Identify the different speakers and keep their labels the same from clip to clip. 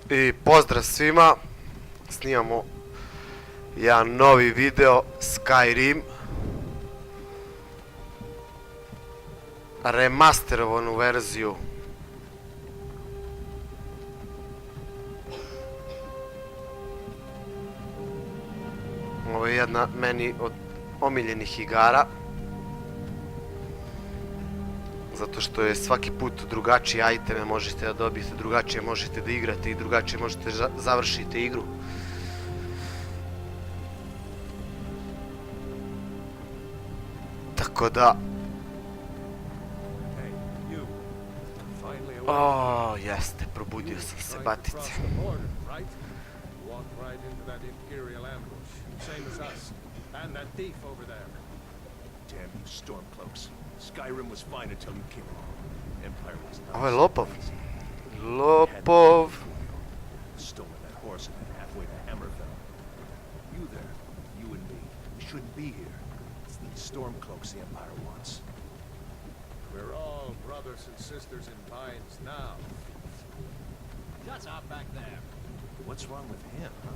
Speaker 1: I pozdrav svima, snimamo jedan novi video Skyrim remasterovanu verziju. Ovo je jedna meni od omiljenih igara, zato što je svaki put drugačije iteme možete da dobijete, drugačije možete da igrate i drugačije možete da završite igru. Tako da... O, jeste, probudio sam se, batice. Ovo je lopov. Lopov.
Speaker 2: Stormcloaks the Empire wants. We're all brothers and sisters in binds now.
Speaker 3: Shut up back there.
Speaker 2: What's wrong with him, huh?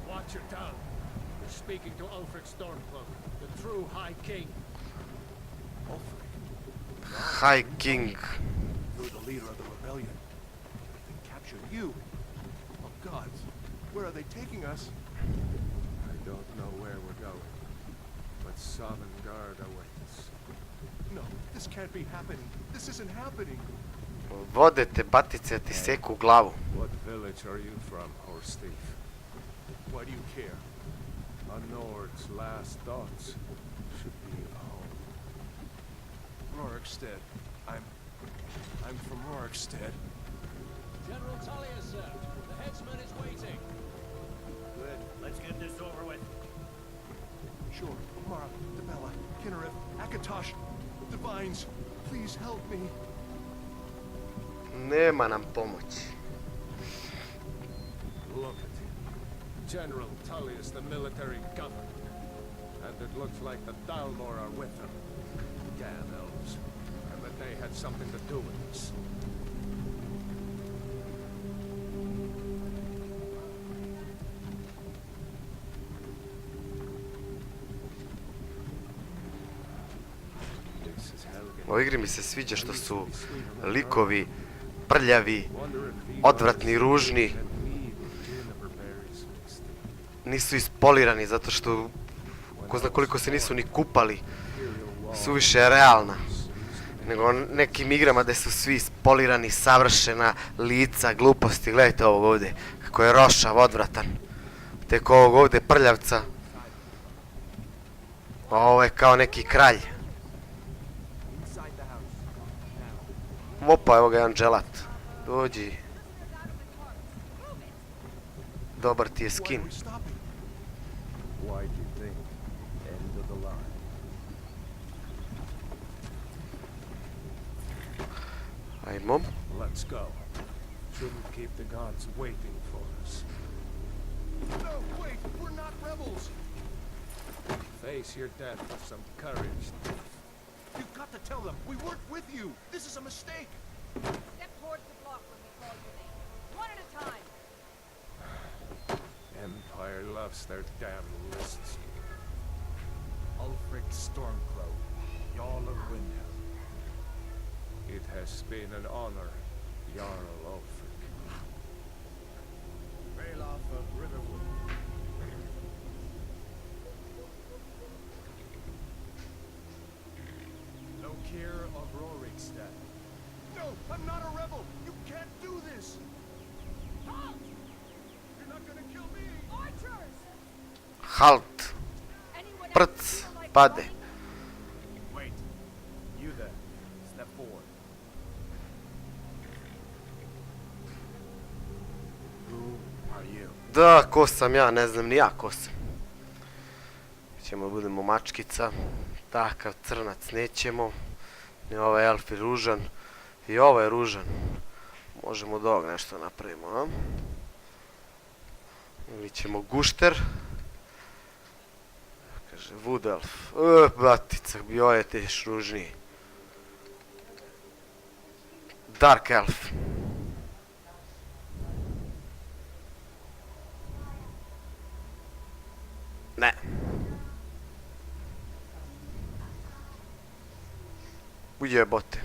Speaker 3: Watch your tongue. You're speaking to Ulfric Stormcloak, the true High King.
Speaker 2: Ulfric?
Speaker 1: High King.
Speaker 2: You're the leader of the rebellion. They captured you. Oh gods, where are they taking us? I don't know where we're going. But Sovngarde awaits. No, this can't be happening. This isn't happening.
Speaker 1: Vode te batice, ti seku glavu.
Speaker 2: What village are you from, horse thief? Why do you care? A Nord's last thoughts should be home. Rorikstead. I'm from Rorikstead.
Speaker 3: General Tullius, sir. The headsman is waiting.
Speaker 2: Good.
Speaker 3: Let's get this over with.
Speaker 2: Sure. Mara, Dibella, Kinnereth, Akatosh, the Vines, please help me.
Speaker 1: Nema nam pomoći.
Speaker 2: Look at him. General Tullius, the military governor. And it looks like the Dalmor are with him. Damn elves. And that they had something to do with this.
Speaker 1: U igri mi se sviđa što su likovi prljavi, odvratni, ružni. Nisu ispolirani zato što ko zna koliko se nisu ni kupali. Suviše je realna. Nego nekim igrama gde su svi ispolirani, savršena lica, gluposti. Gledajte ovog ovdje, kako je rošav, odvratan. Tek ovog ovdje prljavca. Ovo je kao neki kralj. Opa, evo ga jedan dželat. Dođi. Dobar ti je skin. Ajmo.
Speaker 2: Let's go. Shouldn't keep the gods waiting for us. No, wait, we're not rebels. Face your death with some courage. You've got to tell them we weren't with you. This is a mistake.
Speaker 4: Step towards the block when we call your name. One at a time.
Speaker 2: Empire loves their damn lists. Ulfric Stormcloak, Jarl of Windhelm. It has been an honor, Jarl Ulfric. Ralof of Riverwood. Lokir of Rorikstead. No, I'm not a rebel. You can't do this. Halt! You're not gonna kill me.
Speaker 4: Archers!
Speaker 1: Halt.
Speaker 4: Anyone else
Speaker 1: Prc.
Speaker 4: feel like
Speaker 1: Pade.
Speaker 4: running?
Speaker 2: Wait. You there. Step forward. Who are you?
Speaker 1: Da, ko sam ja, ne znam ni ja ko sam. Ćemo budemo mačkica. Takav crnac nećemo. Ni ovaj elf je ružan. I ovo je ružan. Možemo od ovog nešto napravimo, a? Ili ćemo gušter. Kaže, wood elf. Batica, bio je teš ružniji. Dark elf. Ne. Ujebote.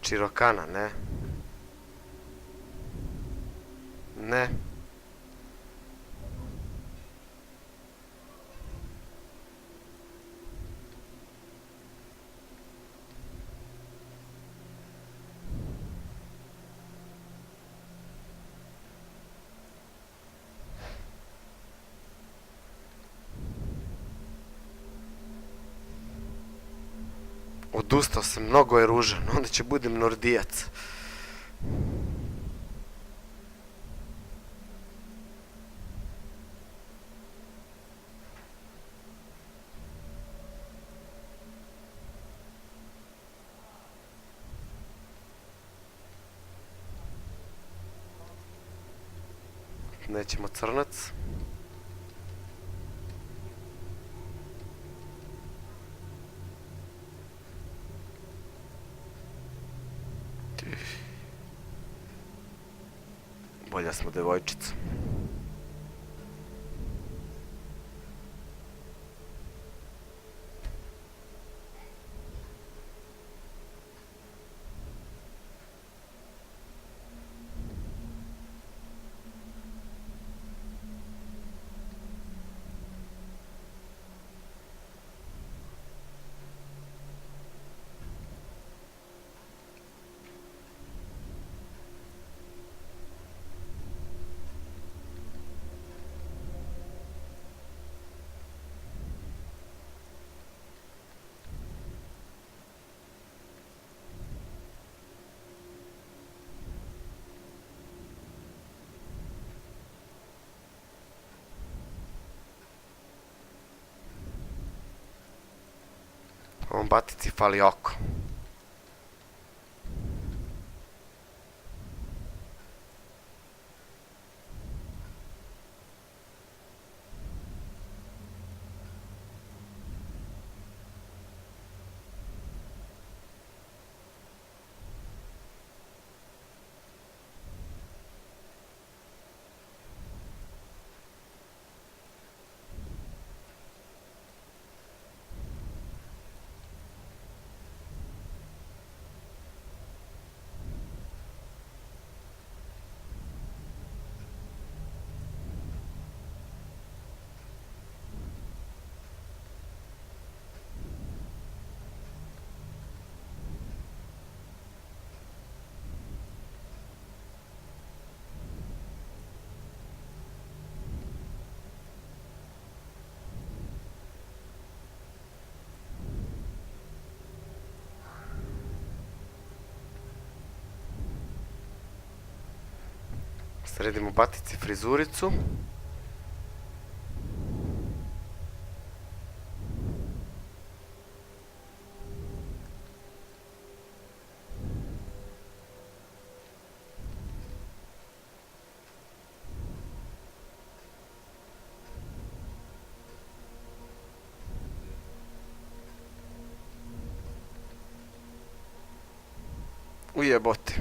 Speaker 1: Čirokana, ne. Ne. Odustao sam, mnogo je ružan, onda će budem nordijac. Nećemo crnac. Bolja smo devojčica. Ovom batici fali oko. Sredimo batici frizuricu. Ujebote.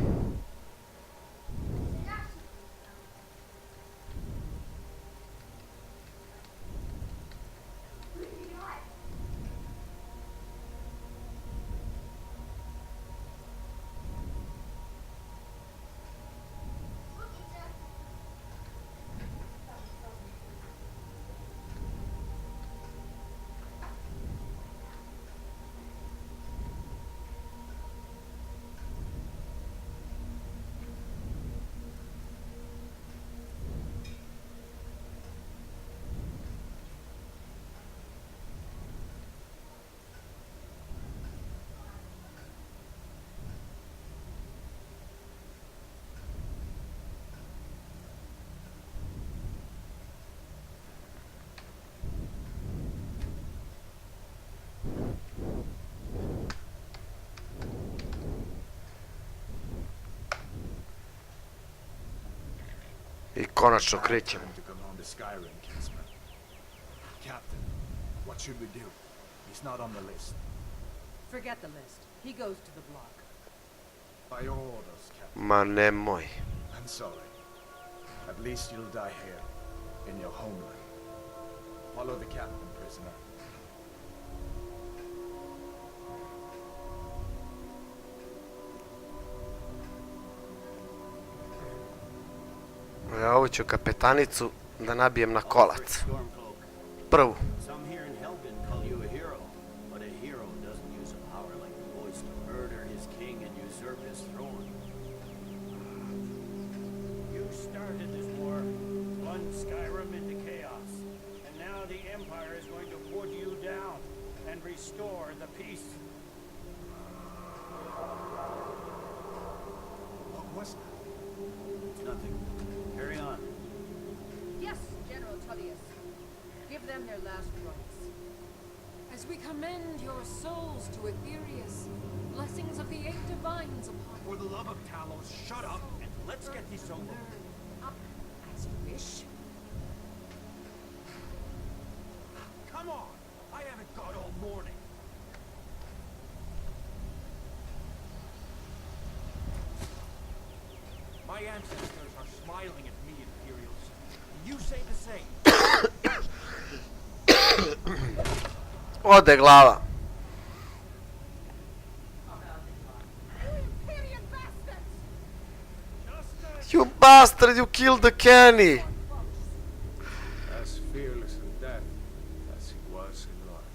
Speaker 1: I konačno krećemo.
Speaker 2: To come home to Skyrim, Kinsman. Captain, what should we do? He's not on the list.
Speaker 4: Forget the list. He goes to the block.
Speaker 2: By your orders, Captain.
Speaker 1: Ma nemoj.
Speaker 2: I'm sorry.
Speaker 5: At least you'll die here, in your homeland. Follow the captain, prisoner.
Speaker 1: Ja ovu ću kapetanicu da nabijem na kolac.
Speaker 6: Stormcloak.
Speaker 1: Prvu.
Speaker 6: Some here in Helgen call you a hero, but a hero doesn't use a power like yours to murder his king and usurp his throne. You started this war, plunged Skyrim into chaos, and now the Empire is going to put you down and restore the peace.
Speaker 5: What was that?
Speaker 6: It's nothing. Carry on.
Speaker 4: Yes, General Tullius. Give them their last rites.
Speaker 7: As we commend your souls to Aetherius, blessings of the eight divines upon
Speaker 3: For the love of Talos, shut up and let's get this over.
Speaker 7: Up as you wish.
Speaker 3: Come on! I haven't got all morning. My ancestors are smiling at me, Imperials. You say the same.
Speaker 1: Ode glava.
Speaker 4: Imperial bastards!
Speaker 1: You bastard, you killed the Kenny!
Speaker 2: As fearless in death as he was in life.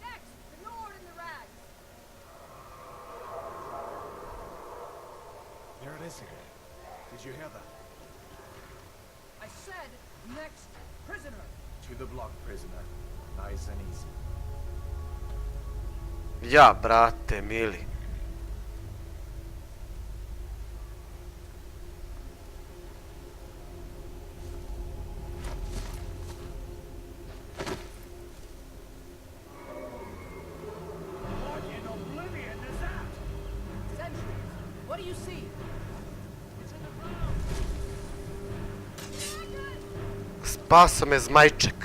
Speaker 4: Next, the Nord and the Rags.
Speaker 5: There it is again. Did you hear that?
Speaker 4: I said, next, prisoner.
Speaker 5: To the block, prisoner. Nice and easy.
Speaker 1: Ja, brate, mili.
Speaker 3: What in oblivion is that?
Speaker 4: Sentries, what do you see?
Speaker 3: It's in the ground.
Speaker 1: Spaso me zmajček.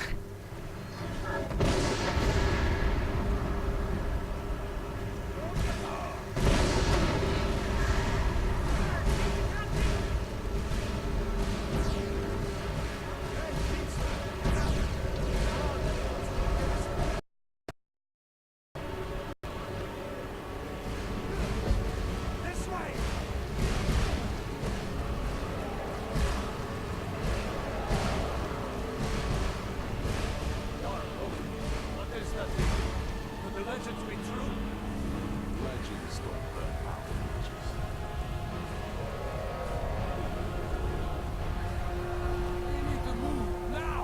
Speaker 3: This way! What is that? Could the legends be true?
Speaker 2: Legends don't burn out bridges.
Speaker 3: We need to move now!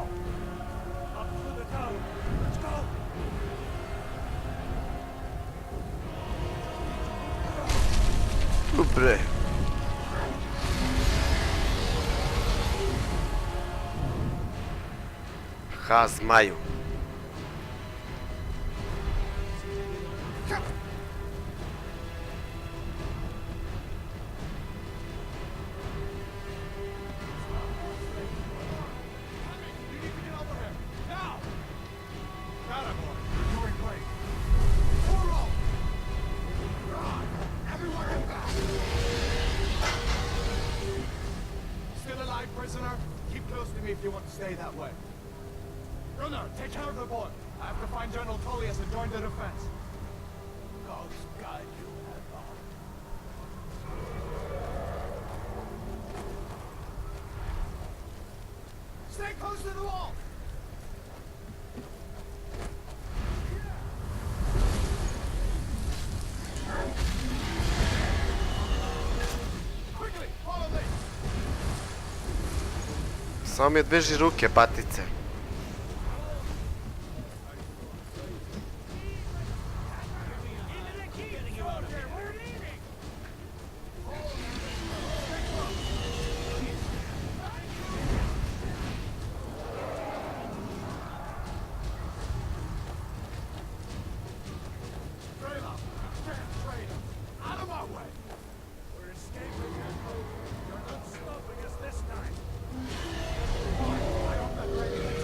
Speaker 3: Up through the town. Let's go!
Speaker 1: Bre. Ha, zmaju.
Speaker 2: You need to get over here! Now! Attaboy, you're doing great. Oro! Run! Everyone get back! Still alive, prisoner? Keep close to me if you want to stay that way. Brother, take care of the boy. I have to find General Tullius and join the defense. God's guide you, Adolf. Stay close to the wall! Quickly, follow me!
Speaker 1: Samo mi odveži ruke, patice.
Speaker 3: Getting you out of here! We're leaving!
Speaker 2: Trailer! Damn trailer! Out of my way!
Speaker 3: We're escaping, General. You're not stopping us this time.
Speaker 2: I hope that trailer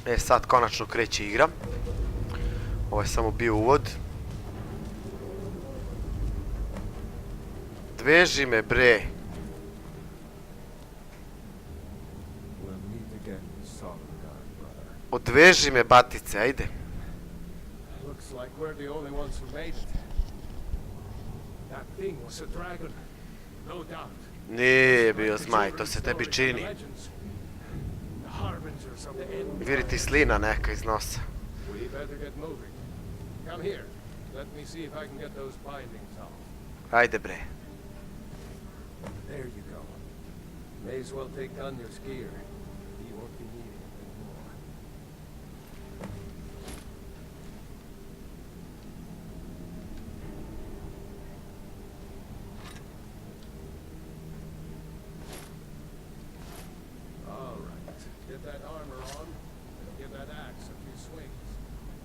Speaker 1: E sad konačno kreće igra. Ovo je samo bio uvod. Dveži me bre.
Speaker 2: We'll meet again with Sovngarde, brother.
Speaker 1: Odveži me batice, ajde.
Speaker 2: Looks like we're the only ones who made it. That thing was a dragon.
Speaker 3: No doubt.
Speaker 1: Nije bio zmaj, to se tebi čini.
Speaker 3: Legends. The harbingers of the end.
Speaker 1: Viri ti slina neka iz nosa.
Speaker 2: We better get moving. Come here. Let me see if I can get those bindings off.
Speaker 1: Ajde bre.
Speaker 2: There you go. May as well take Gunjar's gear. He won't be needing it anymore. All right. Get that armor on and give that axe a few swings.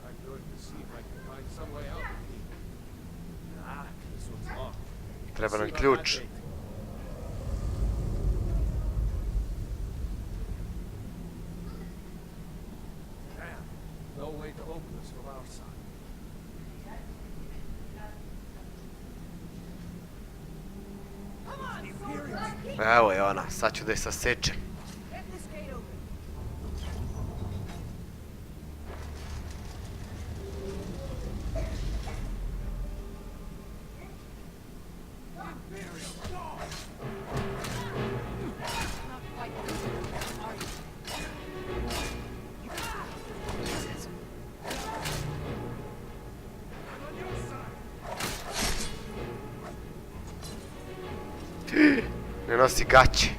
Speaker 2: I'm going to see if I can find some way out of here. Ah, this one's locked.
Speaker 1: Treba nam
Speaker 2: See about
Speaker 1: ključ.
Speaker 2: that gate. Damn, no way to open this from our side.
Speaker 1: Evo je ona, sad ću da je sasečem.
Speaker 4: Get this gate open. Not quite are you?
Speaker 1: Ne nosi gaće.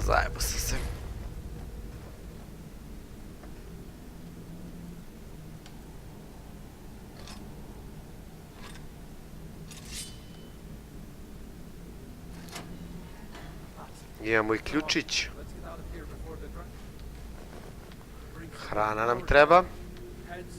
Speaker 1: Zajebo sam se. Imamo i ključić.
Speaker 2: Let's get out of here before the dragon.
Speaker 1: Hrana nam treba.
Speaker 2: Heads.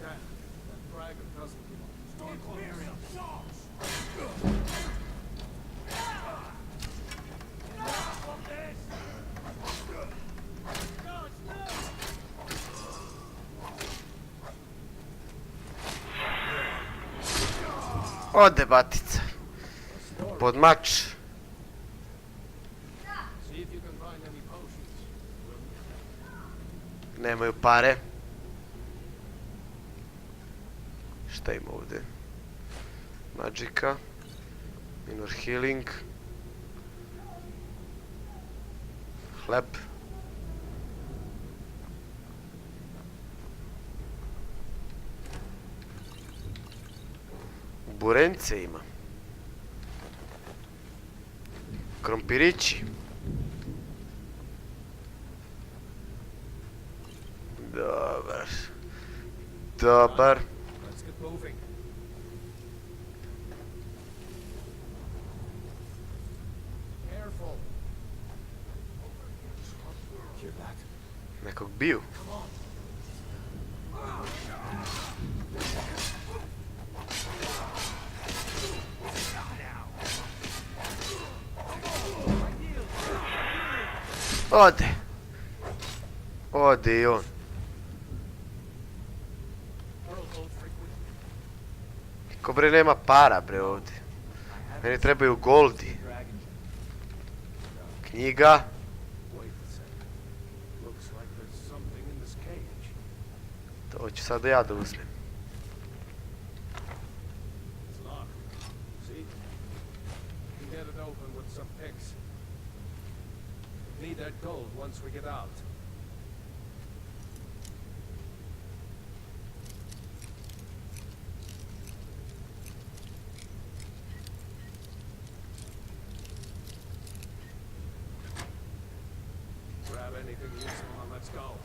Speaker 2: Yeah, that dragon doesn't belong.
Speaker 1: Ode batica. Pod mač.
Speaker 2: See if you can find any potions.
Speaker 1: Nemaju pare. Šta ima ovde? Magicka. Minor healing. Hleb. Burence ima. Krompirići. Dobar. Dobar.
Speaker 2: Let's get moving. Careful. Hear that?
Speaker 1: Nekog biju. Ode. Ode i on. Ko bre nema para bre ovde. Meni trebaju goldi. Knjiga.
Speaker 2: Wait a second. Looks like there's something in this cage.
Speaker 1: To ću sada ja da uzmem.
Speaker 2: It's locked. See? We can get it open with some picks. Need that gold once we get out.
Speaker 3: grab anything useful and let's go.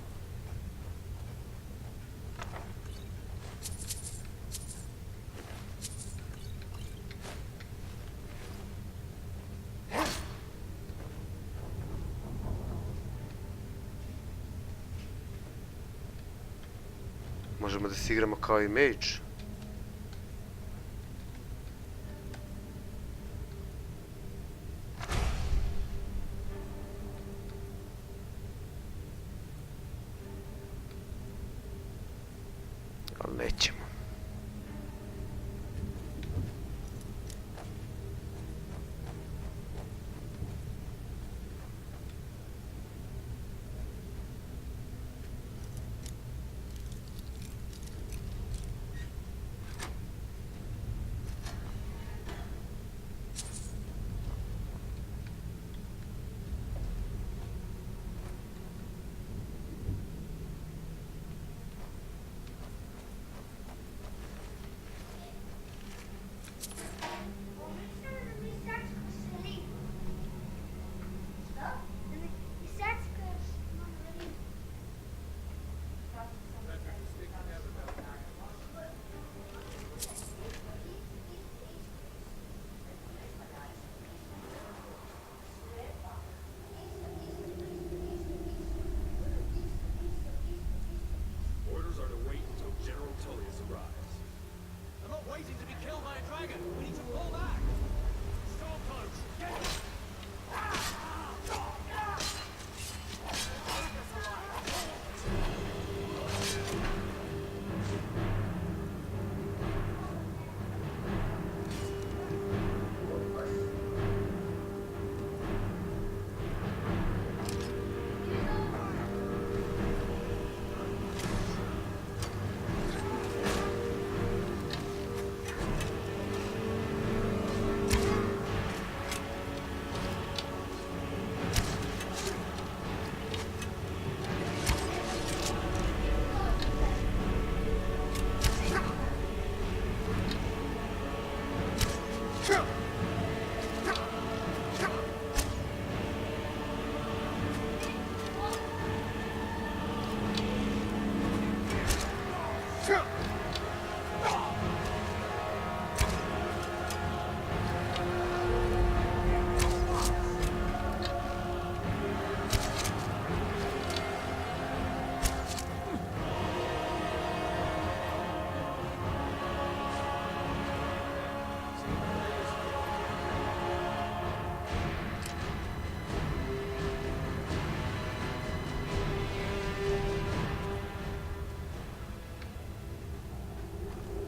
Speaker 1: Možemo da se igramo kao i Mage. Ali nećemo.
Speaker 3: Orders are to wait until General Tullius arrives. I'm not waiting to be killed by a dragon. We need to pull back. Stormcloaks, get it!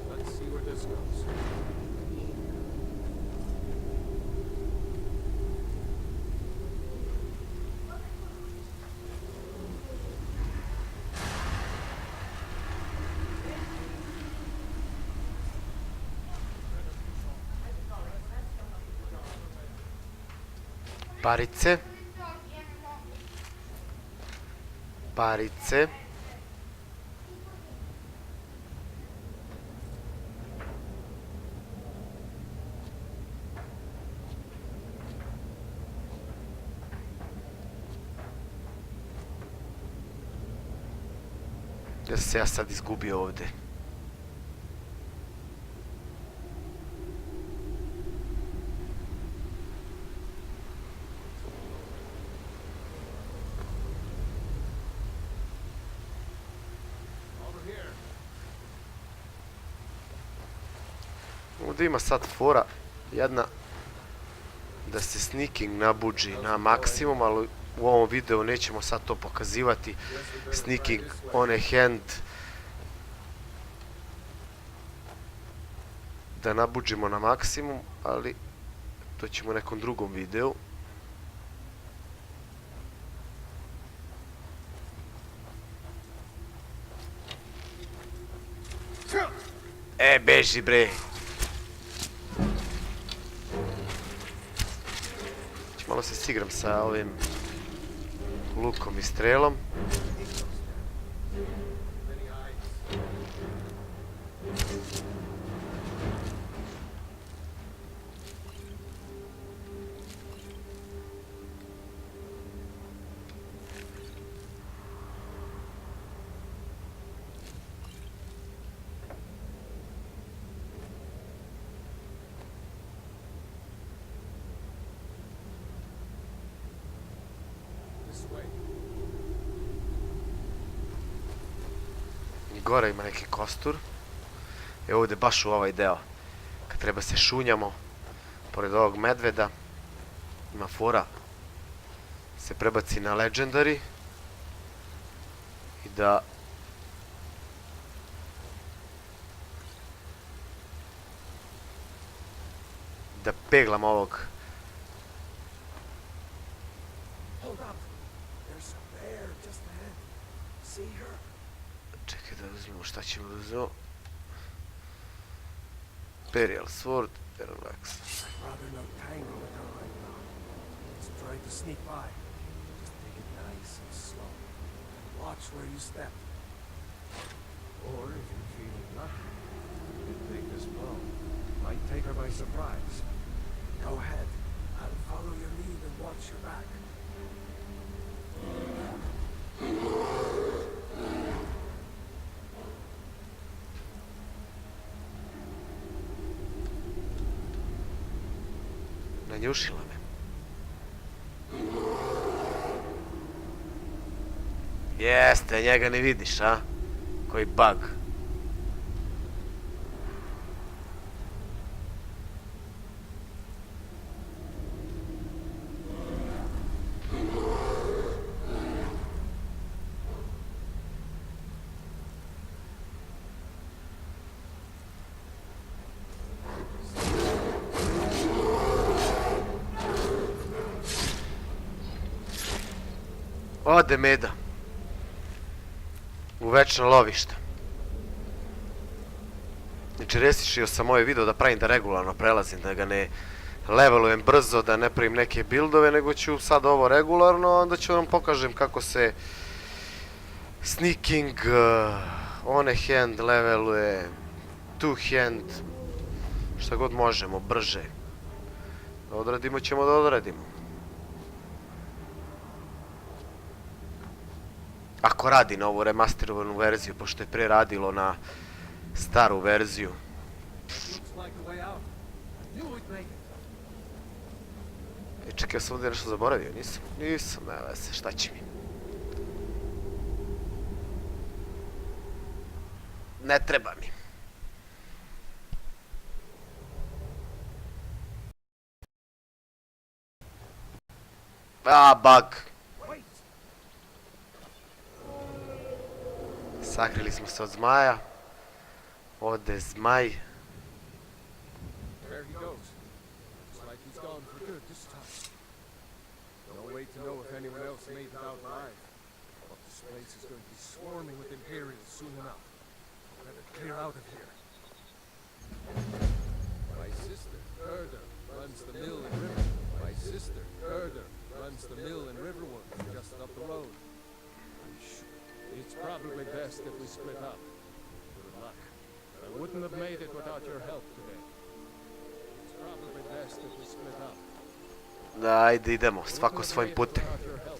Speaker 3: Let's see where this goes.
Speaker 1: Parice. Parice. Da se ja sad izgubio ovdje.
Speaker 3: Over here.
Speaker 1: Ovdje ima sad fora jedna da se sneaking nabuđi na maksimum, ali u ovom videu nećemo sad to pokazivati. Sneaking on a hand da nabuđimo na maksimum, ali to ćemo u nekom drugom videu. Beži bre. Malo se sigram sa ovim lukom i strelom. Gore ima neki kostur. Evo ovdje baš u ovaj deo. Kad treba se šunjamo, pored ovog medveda, ima fora. Se prebaci na Legendary. I da... Da peglam ovog.
Speaker 2: Hold up. There's a bear just ahead. See her?
Speaker 1: Čekaj da uzmemo šta ćemo da uzmemo. Imperial Sword, Relax.
Speaker 2: I'd rather not tangle with her right now. Let's try to sneak by. Just take it nice and slow. And watch where you step. Or if you're feeling lucky, you can take this blow. Might take her by surprise. Go ahead. I'll follow your lead and watch your back.
Speaker 1: Nanjušila me. Jeste, njega ne vidiš, a? Koji bug. Ode meda. U večno lovište. Znači resišio sam ovaj video da pravim da regularno prelazim, da ga ne levelujem brzo, da ne pravim neke buildove, nego ću sad ovo regularno, onda ću vam pokažem kako se sneaking, one hand leveluje, two hand, šta god možemo, brže. Da odradimo ćemo da odradimo. Ako radi na ovu remasterovanu verziju, pošto je pre radilo na staru verziju. Čekaj, ja sam ovdje nešto zaboravio, nisam? Nisam, evo se, šta će mi? Ne treba mi. Bug. Sakrili smo se od zmaja. Ode zmaj.
Speaker 2: There he goes. Looks like he's gone for good this time. No way to know if anyone else made it out alive. But this place is going to be swarming with Imperials soon enough. Better clear out of here. My sister, Erda, runs the mill in River. My sister, Erda, runs the mill in Riverwood, just up the road. It's probably best if we split up. Good luck. I wouldn't have made it without your help today. It's probably best if we split up.
Speaker 1: Da, ajde idemo, svako svojim putem.
Speaker 2: Without your help today.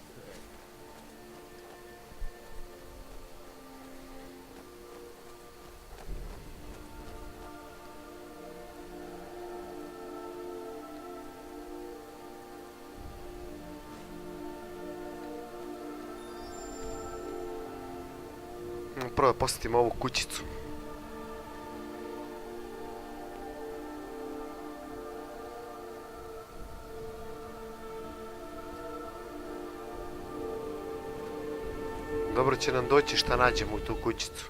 Speaker 1: Prvo da posjetimo ovu kućicu. Dobro će nam doći šta nađemo u tu kućicu.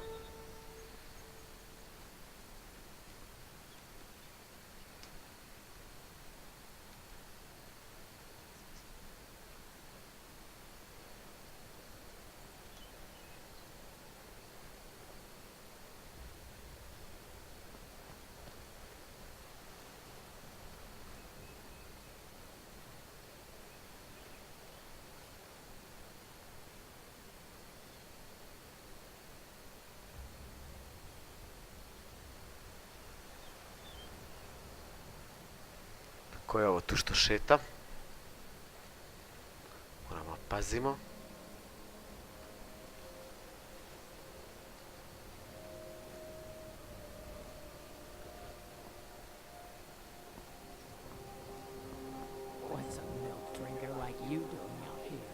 Speaker 1: Ko je ovo tu što šeta? Moramo pazimo.
Speaker 8: What's a milk drinker like you doing out here?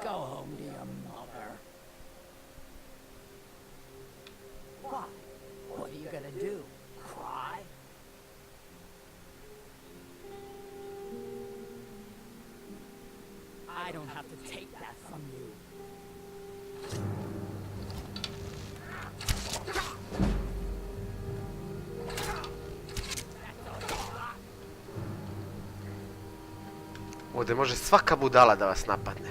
Speaker 8: Go home to your mother. don't have to take that from you.
Speaker 1: Ovdje može svaka budala da vas napadne.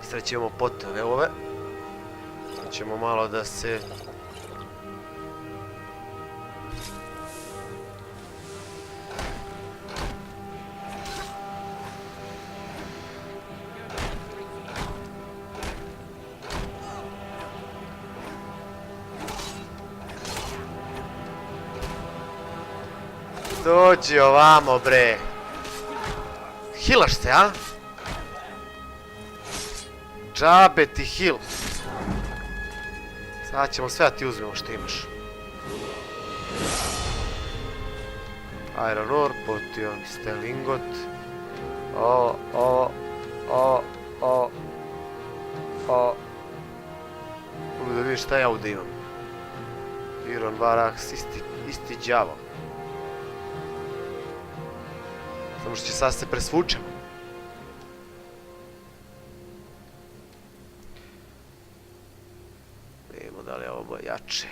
Speaker 1: Sad imamo potove ove. Sad ćemo malo da se... Dođi ovamo, bre. Hilaš se, a? Džabe ti hil. Sad ćemo sve da ti uzmemo što imaš. Iron ore, potion, stelingot. Mogu da vidim šta ja ovdje imam. Iron varaks, isti đavo. Samo što će sad se presvučemo. Vidimo da li je ovo jače.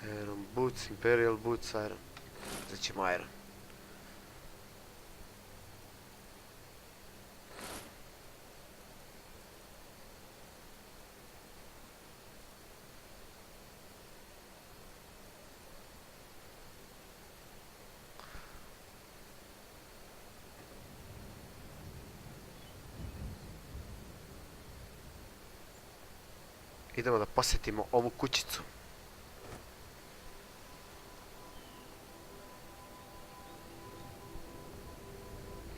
Speaker 1: Iron boots, imperial boots, iron. Uzet ćemo iron. Idemo da posjetimo ovu kućicu.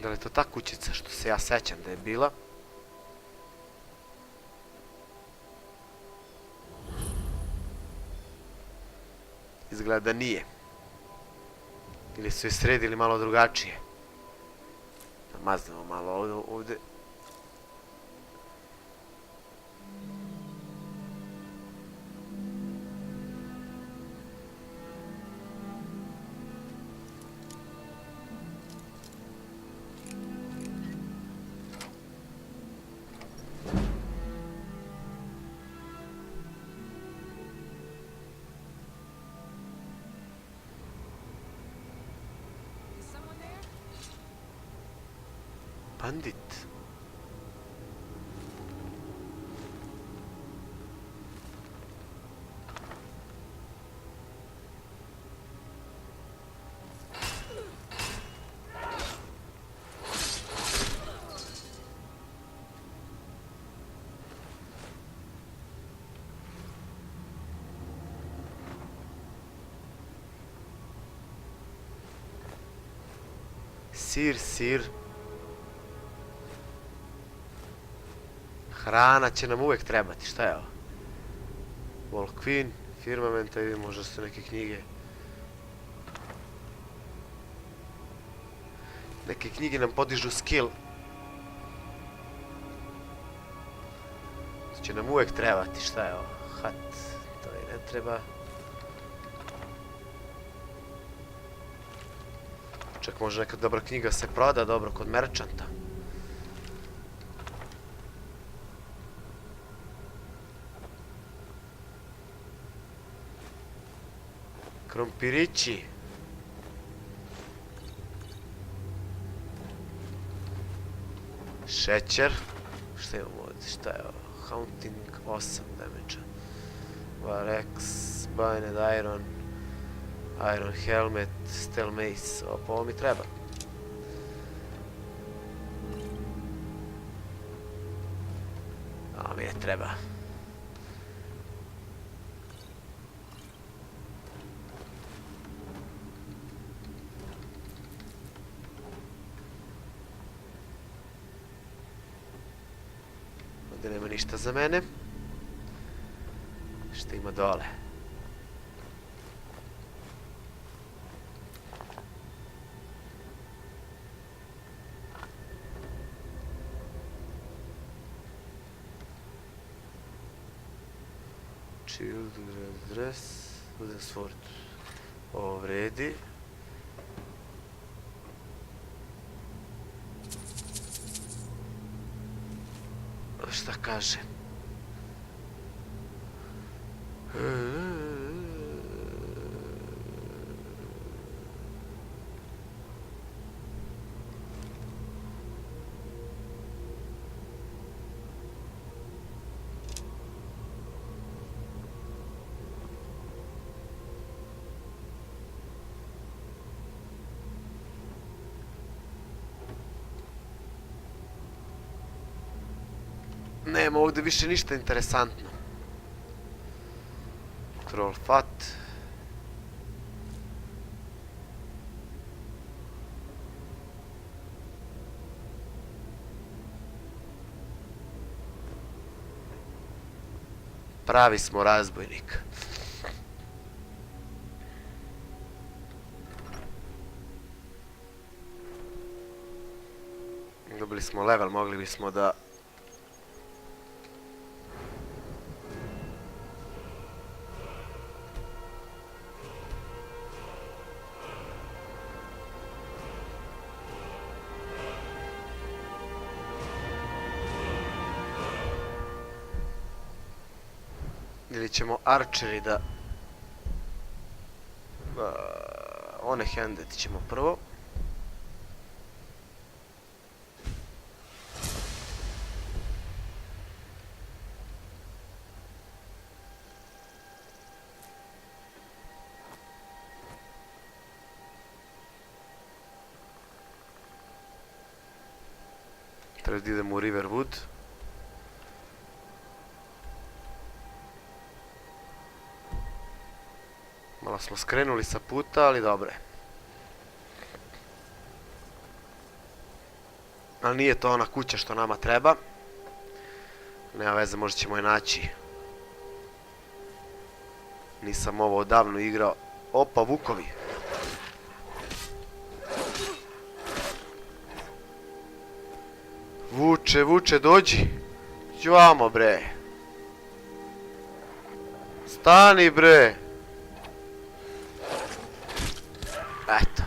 Speaker 1: Da li je to ta kućica što se ja sećam da je bila? Izgleda da nije. Ili su je sredili malo drugačije. Da maznemo malo ovdje. Bandit. Sir. Hrana će nam uvijek trebati, šta je ovo? Volquin, firmamenta, vidimo možda su neke knjige. Neke knjige nam podižu skill. To će nam uvijek trebati, šta je ovo? Hat, to i ne treba. Čak može neka dobra knjiga se proda dobro kod merchanta. Krompirići. Šećer. Šta imamo ovdje? Šta je ovo? Haunting 8 damage. Varex, Binded Iron, Iron Helmet, Steel Mace. Opa, ovo mi treba. Ovo mi ne treba. Ovdje nema ništa za mene. Šta ima dole? Shield, dress, wooden sword. Ovo vredi. Šta kaže? Nema ovdje više ništa interesantno. Troll fat. Pravi smo razbojnik. Dobili smo level, mogli bismo da... Ili ćemo arčeri da... one handed ćemo prvo. Treba da idemo u Riverwood. Malo smo skrenuli sa puta, ali dobro je. Ali nije to ona kuća što nama treba. Nema veze, možda ćemo je naći. Nisam ovo odavno igrao. Opa, vukovi. Vuče, vuče, dođi. Dođi vamo, bre. Stani, bre. Eto.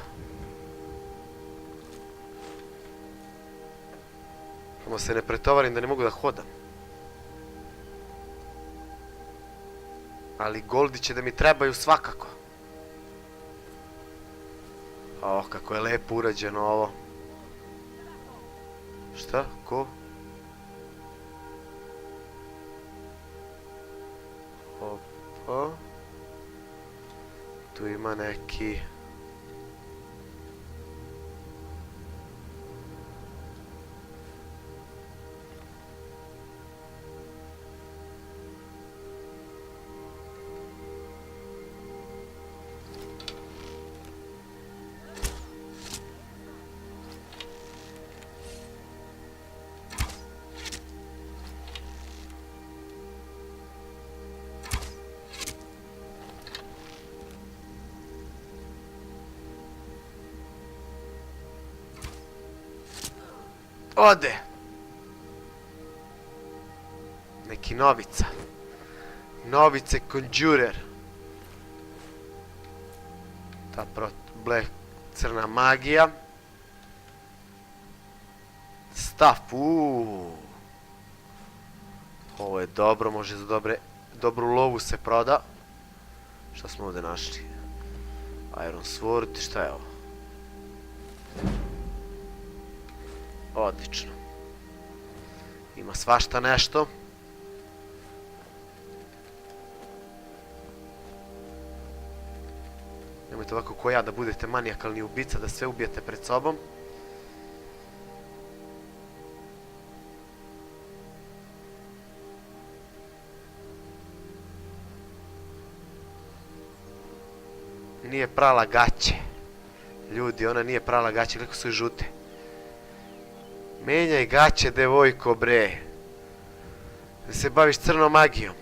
Speaker 1: Samo se ne pretovarim da ne mogu da hodam. Ali goldi će da mi trebaju svakako. O, kako je lepo urađeno ovo. Šta? Ko? Opa. Tu ima neki... Ode! Neki novica. Novice Conjurer. Ta black crna magija. Staff, ovo je dobro, može za dobru lovu se proda. Šta smo ovdje našli? Iron Sword, šta je ovo? Odlično. Ima svašta nešto. Nemojte ovako ko ja da budete manijakalni ubica, da sve ubijete pred sobom. Nije prala gaće. Ljudi, ona nije prala gaće, kako su i žute. Menjaj gaće, devojko, bre. Da se baviš crnom magijom.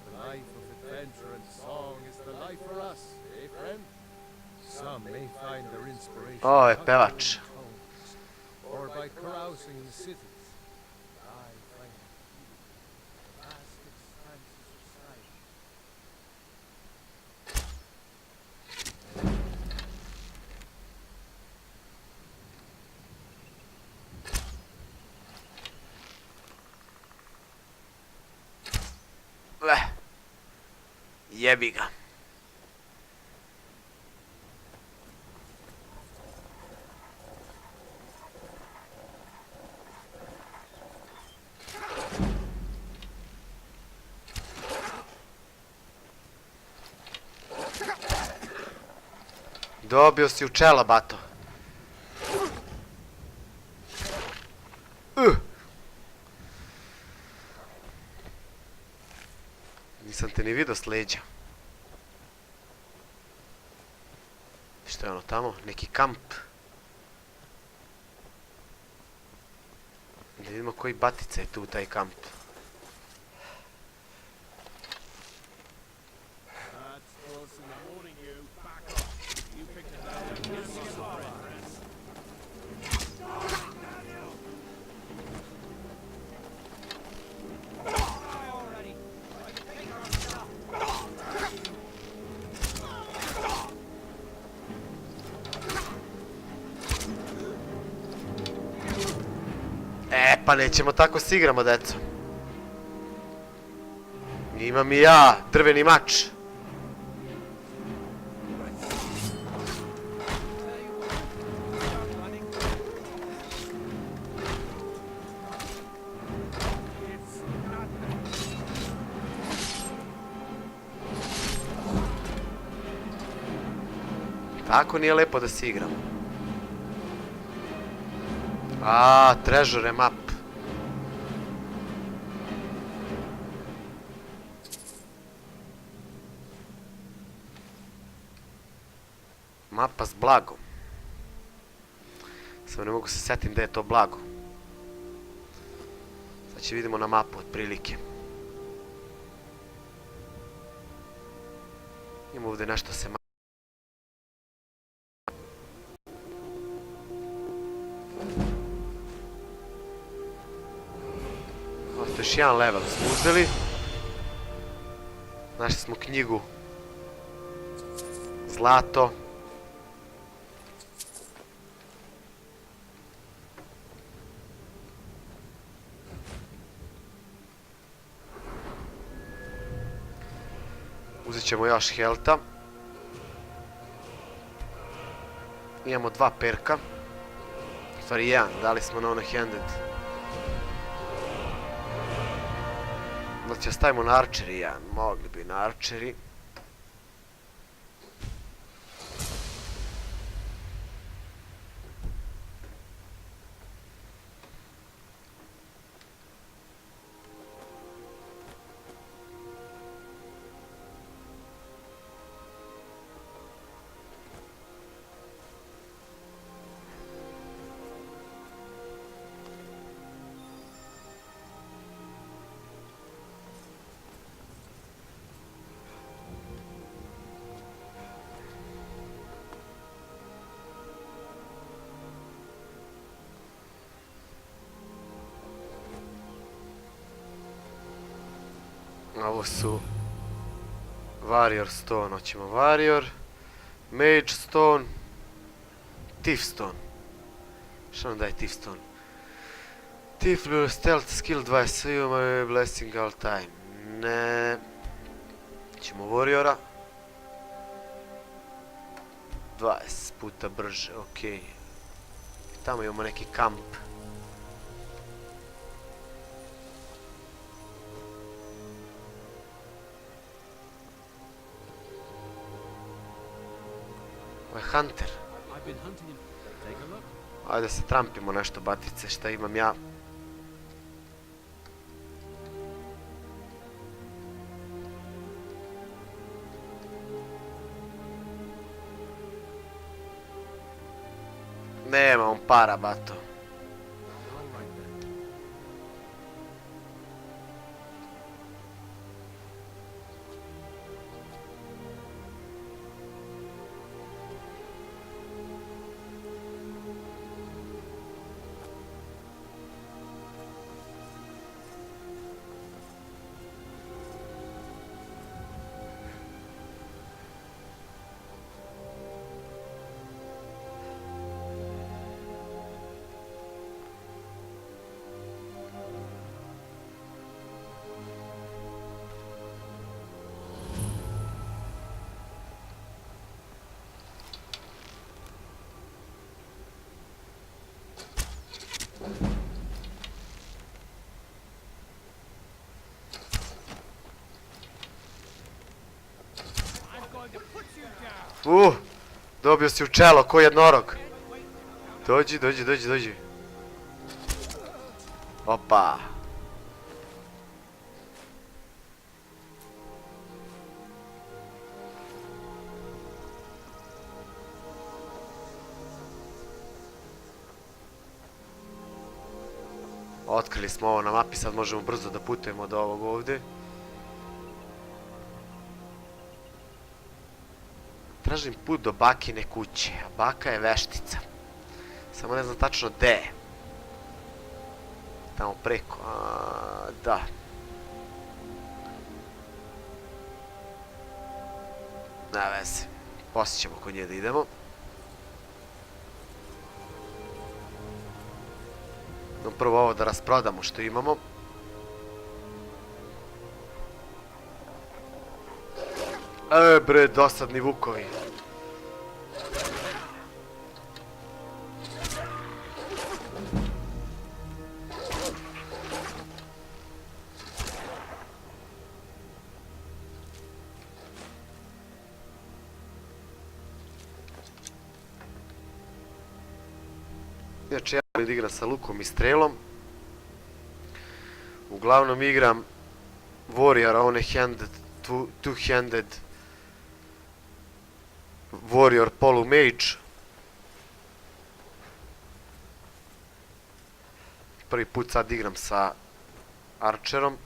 Speaker 2: The life of the Adventure and song is the life for us, eh, friend? Some may find their inspiration
Speaker 1: O, je
Speaker 2: in
Speaker 1: pevač.
Speaker 2: tones, or by carousing in the cities. I find vast expanses of sky.
Speaker 1: Jebi ga. Dobio si u čelo, bato. Nisam te ni vidio s leđa. Što je ono tamo? Neki kamp. Da vidimo koji batica je tu u taj kamp. Pa nećemo tako s igramo, deco. Imam i ja drveni mač. Tako nije lepo da se igramo. Treasure map. Mapa s blagom. Samo ne mogu se setim da je to blago. Sad će vidimo na mapu otprilike. Ima ovdje nešto se to još jedan level smo uzeli. Našli smo knjigu. Zlato. Uzet ćemo još helta. Imamo 2 perka. U stvari 1, dali smo na ono handed. Znači stavimo na archery 1, mogli bi na archery. Ovo su Warrior Stone, hoćemo Warrior, Mage Stone, Thief Stone. Što nam daje Thief Stone? Thief, Stealth, Skill 20, Blessing all time. Ne. Hoćemo Warriora. 20 puta brže, okej. Tamo imamo neki kamp. Hunter. Ajde se trampimo nešto batice, šta imam ja. Nema on para, bato. Dobio si u čelo, ko jednorog. Dođi, dođi, dođi, dođi. Opa. Otkrili smo ovo na mapi, sad možemo brzo da putujemo do ovog ovdje. Tražim put do bakine kuće, a baka je veštica. Samo ne znam tačno gde je. Tamo preko, da. Ne veze, poslije ćemo kod nje da idemo. No prvo ovo da rasprodamo što imamo. Bre, dosadni vukovi. Inače ja volim da igram sa lukom i strelom. Uglavnom igram Warriora, on je two-handed Warrior polu mage. Prvi put sad igram sa Archerom.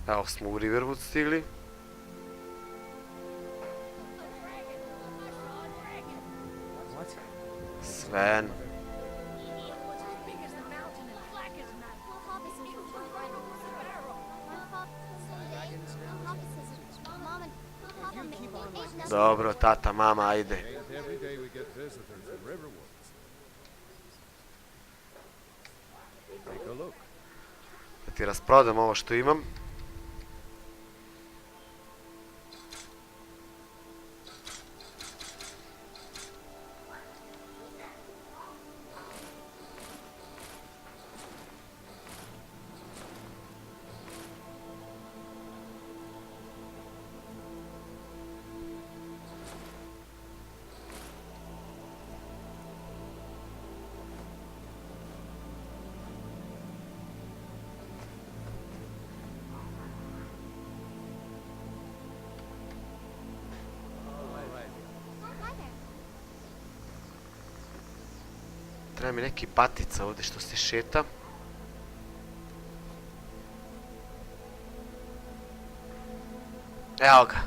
Speaker 1: Evo smo u Riverwood stigli. Sven. Dobro, tata, mama, ajde.
Speaker 2: Every day we get visitors from Riverwood. Take a look.
Speaker 1: Da ti rasprodam ovo što imam. Treba mi neki patica ovdje što se šeta. Evo ga.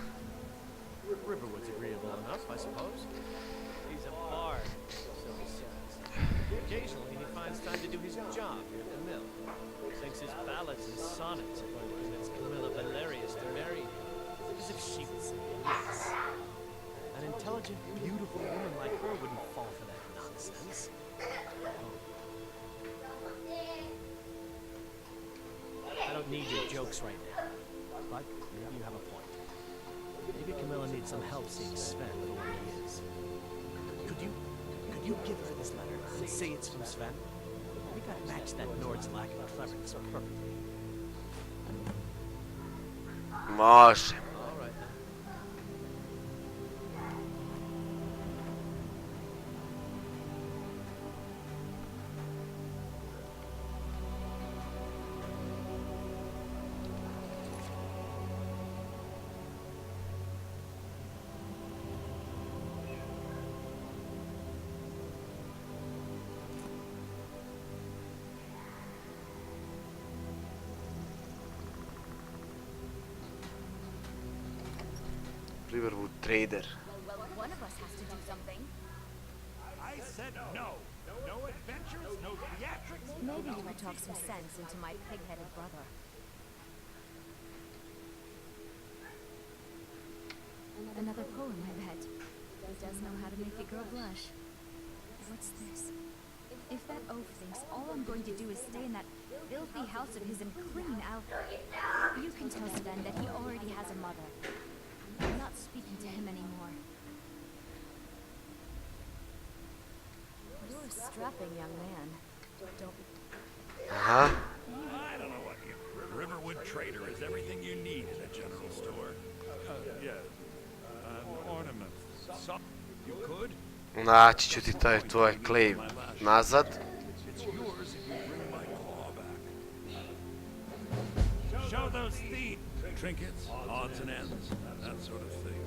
Speaker 3: Riverwood's agreeable enough, I suppose. He's a bard, so he says. Occasionally he finds time to do his job here at the mill. Thinks his ballads and sonnets are going to convince Camilla Valerius to marry him. As if she would say yes. An intelligent, beautiful woman like her wouldn't fall for that nonsense. I don't need your jokes right now, but maybe you have a point. Maybe Camilla needs some help seeing Sven the way he is. Could you give her this letter and say it's from Sven? We could match that Nord's lack of cleverness perfectly.
Speaker 1: Može.
Speaker 3: All right then.
Speaker 1: Riverwood Trader.
Speaker 9: Well, one of us has to do something.
Speaker 6: I said no. No adventures, no theatrics.
Speaker 9: Maybe you would talk some sense into my pig-headed brother. Another poem, I bet. He does know how to make a girl blush. What's this? If that oaf thinks all I'm going to do is stay in that filthy house of his and clean out, you can tell Sven that he already has a mother. I'm not speaking to him anymore. You're a strapping young man. Don't be...
Speaker 1: Aha.
Speaker 6: I don't know what you Riverwood
Speaker 10: trader is everything you need in a general store. Yeah. An ornament. So you could?
Speaker 1: Naći ću ti taj tvoj clave nazad.
Speaker 10: It's yours if you bring my claw back. Show those thieves trinkets, odds and ends, that sort of thing.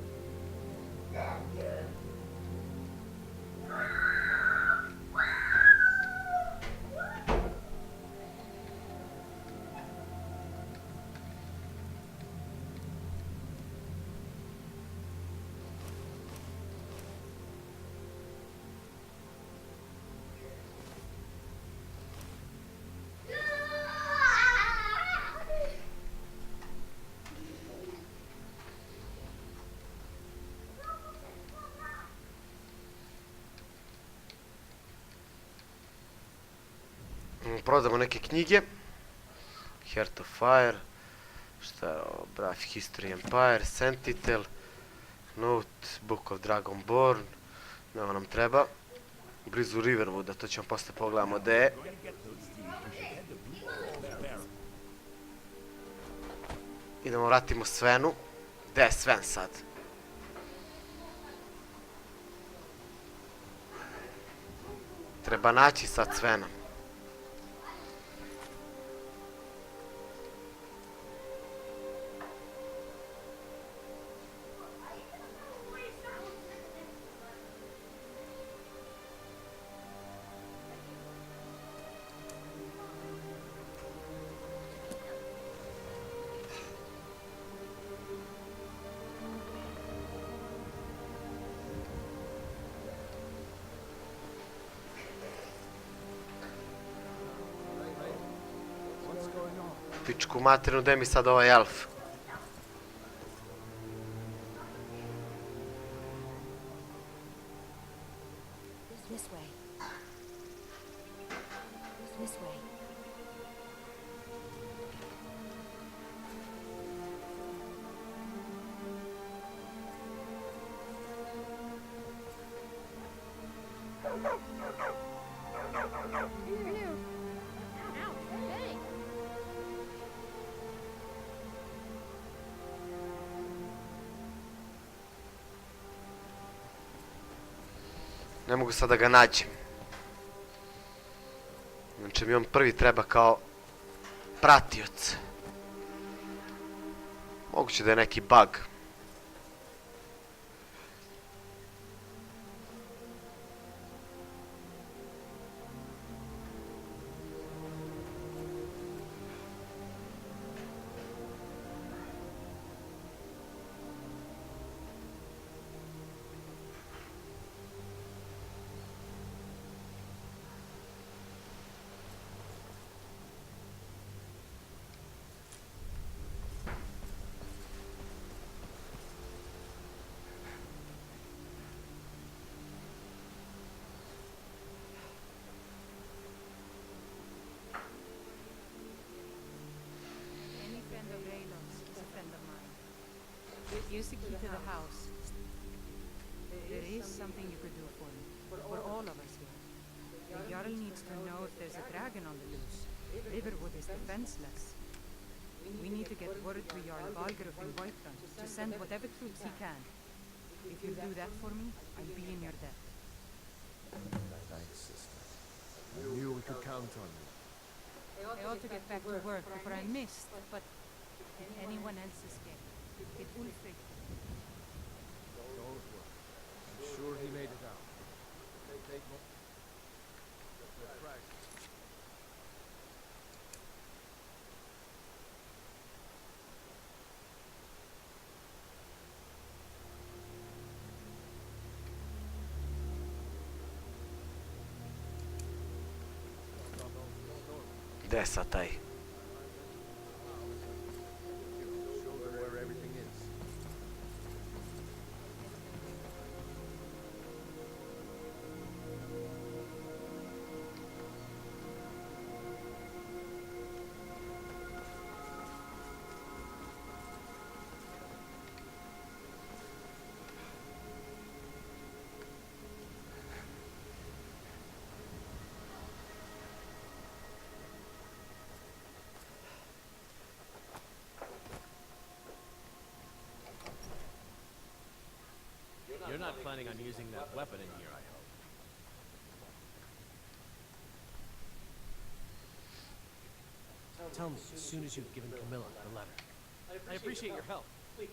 Speaker 1: Prodamo neke knjige. Heart of Fire. Šta je ovo? Brief History Empire. Sentinel. Note. Book of Dragonborn. Ne, ovo nam treba. Blizu Riverwooda, to ćemo posle pogledamo gde je. Idemo vratimo Svenu. Gde je Sven sad? Treba naći sad Svena. Pičku materinu, gde mi sad ovaj elf?
Speaker 9: This way. This way.
Speaker 1: Ne mogu sad da ga nađem. Znači mi on prvi treba kao pratioc. Moguće da je neki bug.
Speaker 11: Any friend of Raylan's is a friend of mine. Use the key to the house. There is something you could do for me, for all of us here. The Jarl needs to know if there's a dragon on the loose. Riverwood is defenseless. We need to get word to Jarl Balgruuf in Whiterun to send whatever troops he can. If you'll do that for me, I'll be in your debt.
Speaker 2: Thanks, sister. I knew we could count on you.
Speaker 11: I ought to get back to work before I'm missed, but anyone else's game. It will fix.
Speaker 2: Don't worry. I'm sure he made it out. Take more. That's right.
Speaker 1: Gde je sad taj?
Speaker 2: Show them where everything is.
Speaker 3: not planning on using that weapon in here, I hope. Tell me as soon as you've given Camilla the letter. I appreciate your help.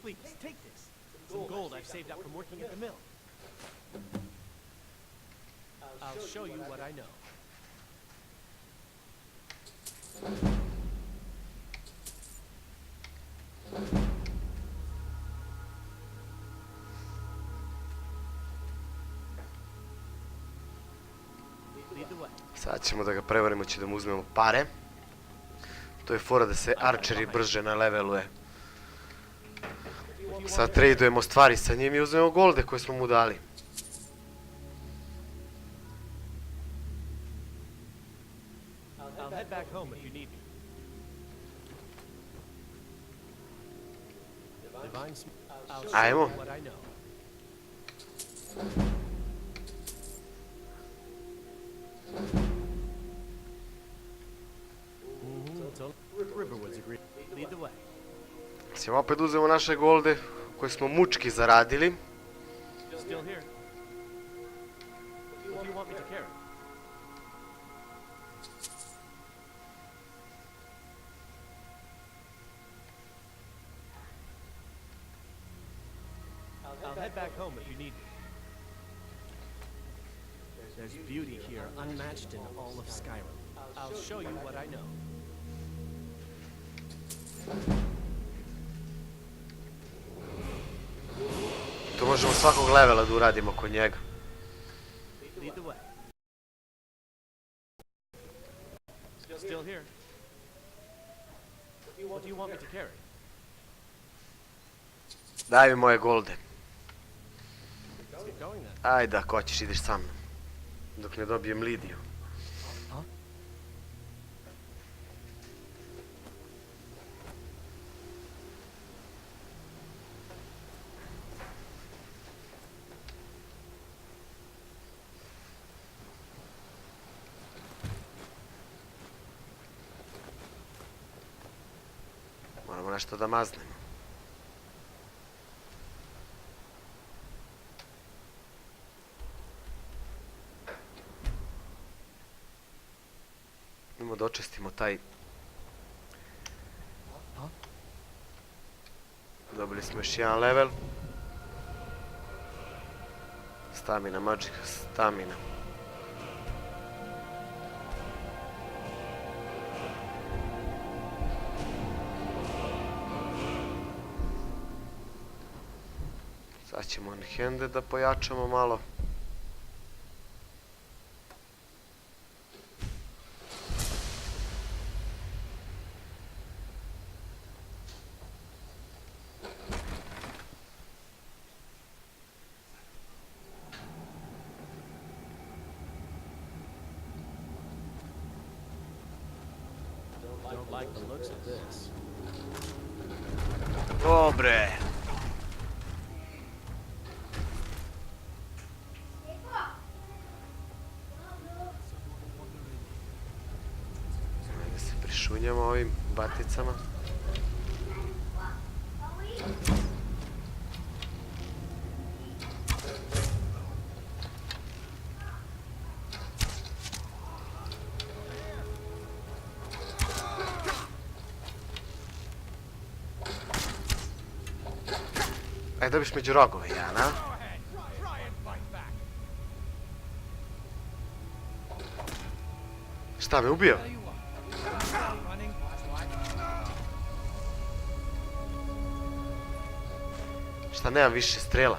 Speaker 3: Please, take this. Some gold I've saved up from working at the mill. I'll show you what I know. Lead the way.
Speaker 1: Sad ćemo da ga prevarimo, će da mu uzmemo pare. To je fora da se arčeri brže naleveluje. Sad tradujemo stvari sa njim i uzmemo golde koje smo mu dali.
Speaker 3: I'll head back home if you need me. I'll show
Speaker 1: Ajmo.
Speaker 3: you what I know. Riverwood's agreed. Lead the way.
Speaker 1: Ćemo opet uzmemo naše golde koje smo mučki zaradili.
Speaker 3: Still here. What do you want me to carry? I'll head back home if you need me. There's beauty here unmatched in all of Skyrim. I'll show you what I know.
Speaker 1: To možemo svakog levela da uradimo kod njega.
Speaker 3: Lead the way. Still here. What do you want me to carry?
Speaker 1: Daj mi moje golde.
Speaker 3: Let's get going then.
Speaker 1: Ajde, ako hoćeš, ideš sa mnom. Dok ne dobijem Lidiju. Moramo nešto da maznemo. Idemo da očistimo taj... Dobili smo još jedan level. Stamina, magic, stamina. Sad ćemo on-handed da pojačamo malo.
Speaker 3: Don't like the looks of this.
Speaker 1: Dobre. Ajde se prišunjamo ovim baticama. Ajde dobiš među rogove, Jana. Šta, me ubio? Šta, nemam više strela?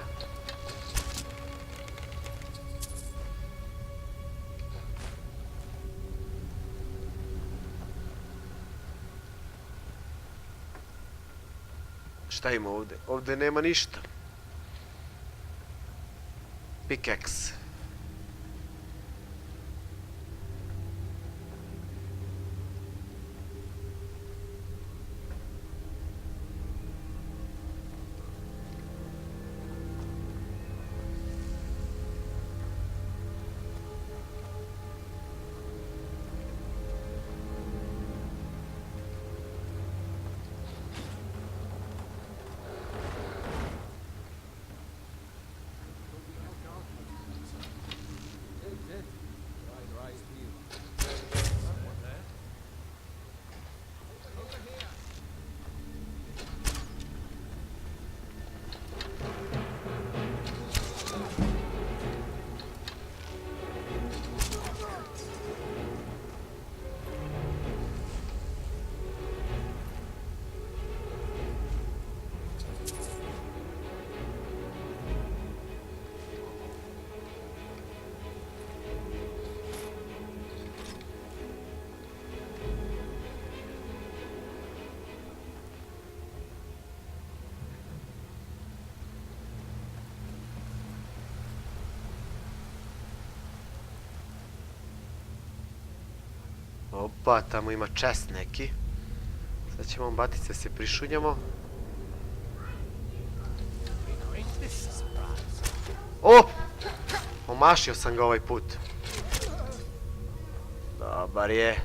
Speaker 1: Šta ima ovde? Ovde nema ništa. Pickaxe. Opa, tamo ima chest neki. Sad ćemo batice se prišunjamo. O! Omašio sam ga ovaj put. Dobar je.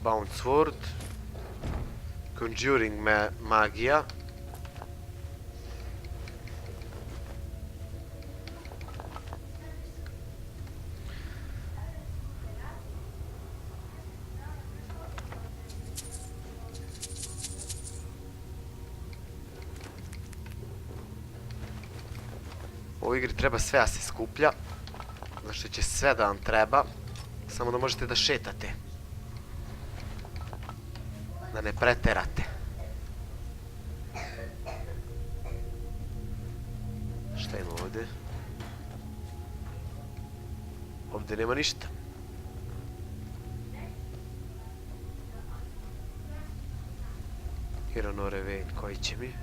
Speaker 1: Bound Sword. Conjuring magija. U ovoj igri treba sve da se skuplja. Znači će sve da vam treba. Samo da možete da šetate. Da ne preterate. Šta ima ovdje? Ovdje nema ništa. Hironore Vein, koji će mi?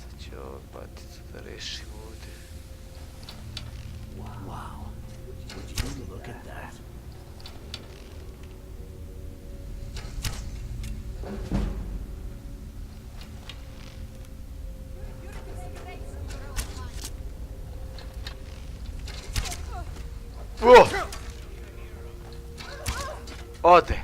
Speaker 1: Sad ću ovu baticu da rešim ovdje.
Speaker 3: Wow. Would you look at that?
Speaker 1: O! Ode.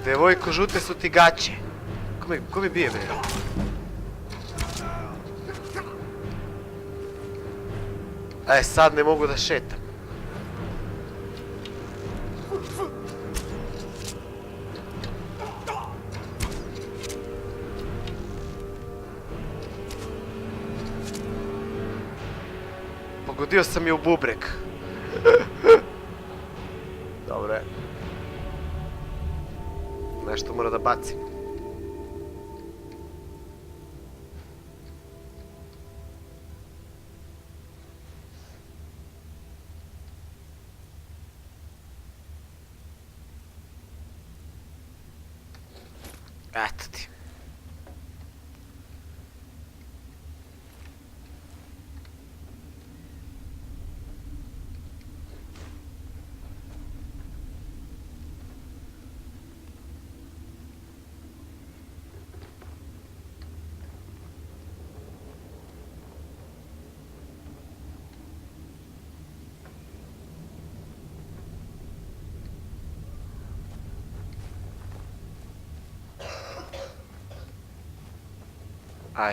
Speaker 1: Devojko, žute su ti gaće. Ko mi bije, bre? E, sad ne mogu da šetam. Pogodio sam je u bubreg. Dobro je. Nešto mora da bacim. Eto ti.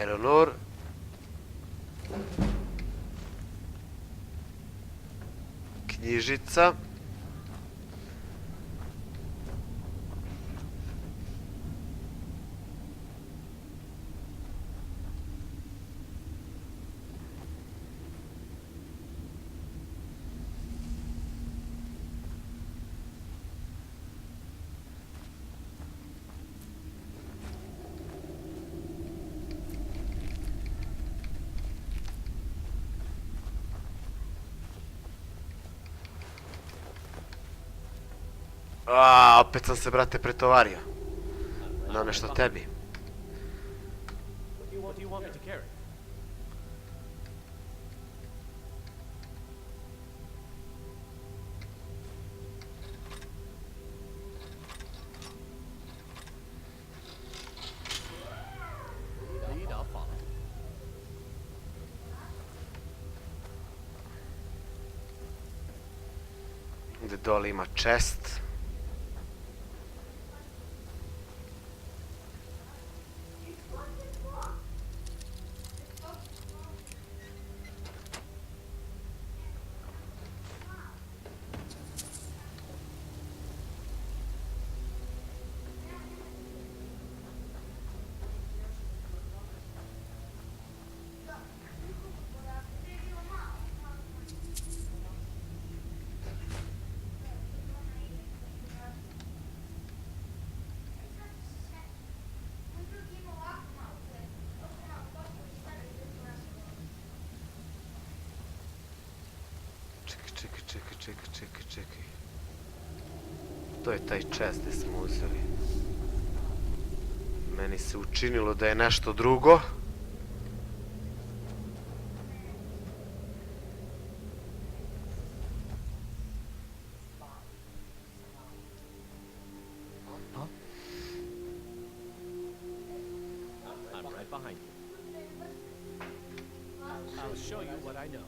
Speaker 1: Iron ore. Knjižica. Opet sam se, brate, pretovario. Na nešto tebi.
Speaker 3: What do you want me to carry? Lead, I'll follow.
Speaker 1: Gde dole ima chest. čekaj. To je taj chest gde smo uzeli. Meni se učinilo da je nešto drugo.
Speaker 3: I'm right behind you. I'll show you what I know.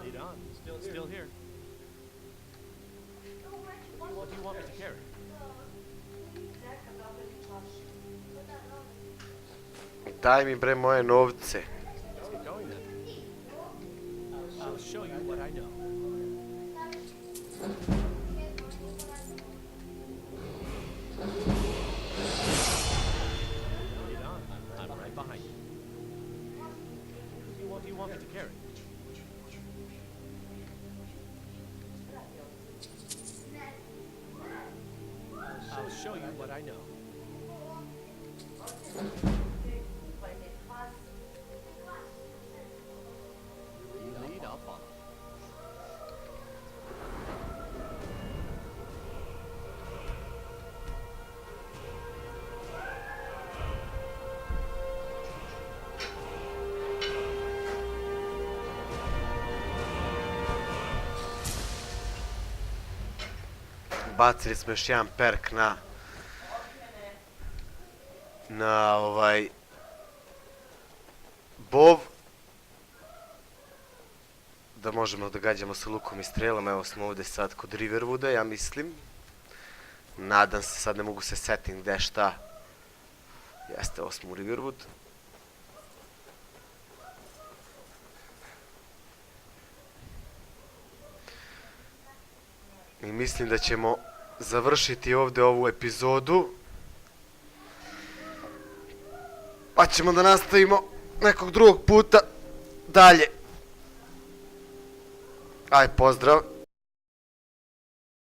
Speaker 3: Lead on. Still here. What do you want me to carry?
Speaker 1: Daj mi bre moje novce.
Speaker 3: Let's get going then. I'll show you what I know. Lead on. I'm right behind you. What do you want me to carry? I'll show you what I know. You lead, I'll follow.
Speaker 1: Bacili smo još jedan perk na bov, da možemo da gađamo sa lukom i strelama. Evo smo ovde sad kod Riverwooda, ja mislim. Nadam se, sad ne mogu se setim gde šta. Jeste, ovo smo u Riverwood. I mislim da ćemo završiti ovde ovu epizodu. Pa ćemo da nastavimo nekog drugog puta dalje. Aj, pozdrav.